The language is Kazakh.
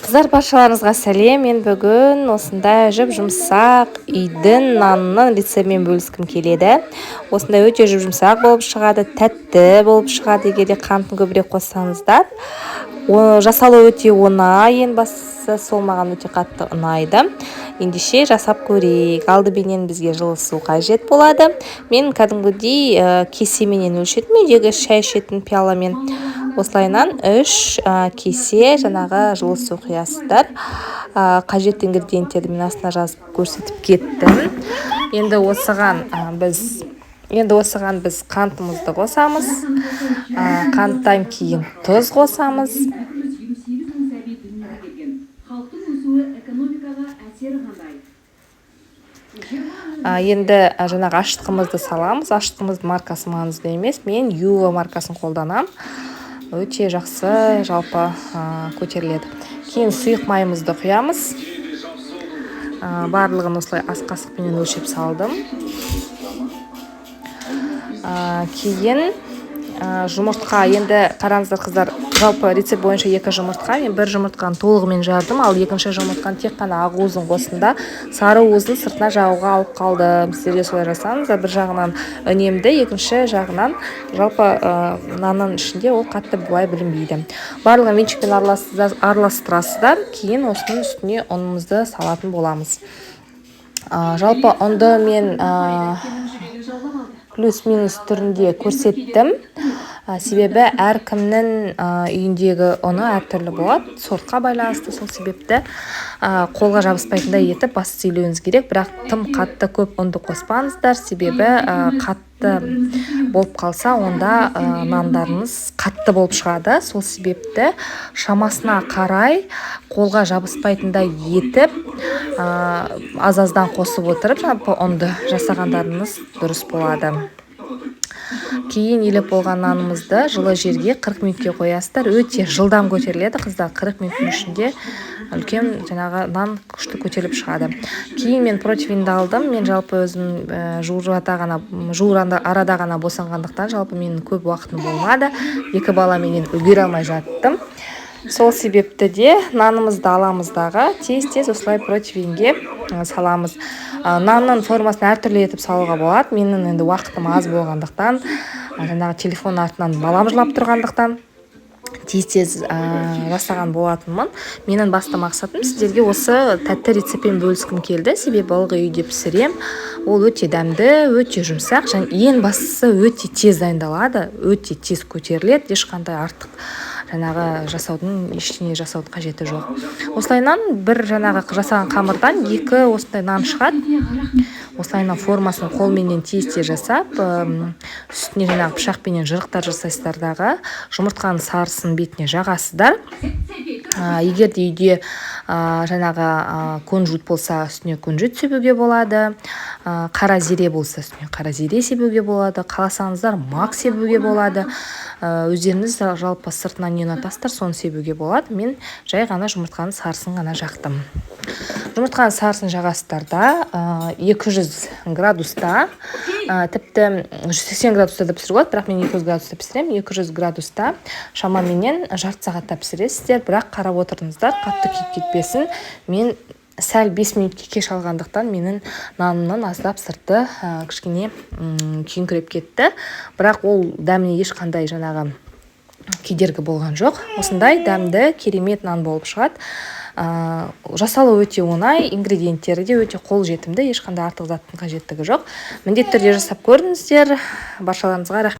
Қыздар, баршаларыңызға сәлем. Мен бүгін осындай жұмсақ үйдің нанының рецептімен бөліскім келеді. Осындай өте жұмсақ болып шығады, тәтті болып шығады. Егер де қантын көбірек қоссаңыздар, жасалу өте оңай, ең бастысы сол маған өте қатты ұнайды. Ендеше жасап көрейік. Алдыменен бізге жылы су қажет болады. Мен кәдімгідей кесеменен өлшедім, үйдегі шай ішетін пиаламен. Осылайынан 3 кесе жаңағы жылы су құясыздар. Қажетті ингредиенттерді мен астына жазып көрсетіп кеттім. Енді осыған біз қантымызды қосамыз. Қанттан кейін тұз қосамыз. Енді жаңағы ашытқымызды саламыз. Ашытқымыздың маркасы маңызды емес. Мен Юго маркасын қолданам. Өте жақсы жалпы көтеріледі. Кейін сұйық майымызды құямыз. Барлығын осылай ас қасықпен өлшеп салдым. Кейін жұмыртқа, енді қараңыздар қыздар, жалпы рецепт бойынша 2 жұмыртқа, мен 1 жұмыртқаны толығымен жардым, ал екінші жұмыртқаны тек қана ақ уызын қосында, сары уызын сыртына жағуға алып қалдым. Сіздер де солай жасаңыздар, бір жағынан үнемді, екінші жағынан жалпы нанның ішінде ол қатты бұлай білінбейді. Барлығын венчикпен араластырасыздар, кейін осының үстіне ұнымызды салатын боламыз. Жалпы ұнды мен плюс-минус түрінде көрсеттім. Себебі әркімнің үйіндегі ұны әртүрлі болады. Сортқа байланысты, сол себепті қолға жабыспайтындай етіп басты үйлеуіңіз керек. Бірақ тым қатты көп ұнды қоспаңыздар, себебі қатты болып қалса, онда нандарыңыз қатты болып шығады. Сол себепті шамасына қарай қолға жабыспайтындай етіп аз-аздан қосып отырып, жалпы ұнды жасағандарыңыз дұрыс болады. Кейін елеп болған нанымызды жылы жерге 40 минутке қоясыздар. Өте жылдам көтеріледі қыздар, 40 минуттың ішінде үлкен жаңағы нан күшті көтеріліп шығады. Кейін мен противинді алдым. Мен жалпы өзім арада ғана босанғандықтан жалпы менің көп уақытым болмады. 2 баламенен үлгере алмай жаттым. Сол себепті де нанымызды аламыздағы тез-тез осылай противинге саламыз. Нанның формасын әртүрлі етіп салуға болады. Менің енді уақытым аз болғандықтан, жаңағы телефон артынан балам жылап тұрғандықтан тез-тез жасаған болатынмын. Менің басты мақсатым сіздерге осы тәтті рецептпен бөліскім келді. Себебі ылғи үйде пісірем. Ол өте дәмді, өте жұмсақ, және ең бастысы өте тез дайындалады, өте тез көтеріледі, ешқандай артық ештеңе жасаудың қажеті жоқ. Осылайынан бір жаңағы жасаған қамырдан 2 осындай нан шығады. Осылайынан формасын қолменен тез-тез жасап, үстіне жаңағы пышақпенен жырықтар жасайсыздардағы жұмыртқаның сарысын бетіне жағасыздар. Егер де үйде жаңағы күнжіт болса, үстіне күнжіт себуге болады. Қара зере болса, үстіне қара зере себуге болады. Қаласаңыздар мак себуге болады. Өздеріңіз жалпы сыртынан не ұнатасыздар, соны себуге болады. Мен жай ғана жұмыртқаның сарысын ғана жақтым. Жұмыртқаның сарысын жағасыздарда 200 градуста, тіпті 180 градуста да пісіруге болады, бірақ мен 200 градуста пісірем. 200 градуста шамаменен жарты сағатта пісіресіздер, бірақ қарап отырыңыздар, қатты күйіп кетпесін. Мен сәл 5 минутке кеш алғандықтан менің нанымның аздап сырты кішкене күйіңкіреп кетті. Бірақ ол дәміне ешқандай жаңағы кедергі болған жоқ. Осындай дәмді керемет нан болып шығады. Жасалу өте оңай, ингредиенттері де өте қолжетімді, ешқандай артық заттың қажеттігі жоқ. Міндетті түрде жасап көріңіздер. Баршаларыңызға рахмет.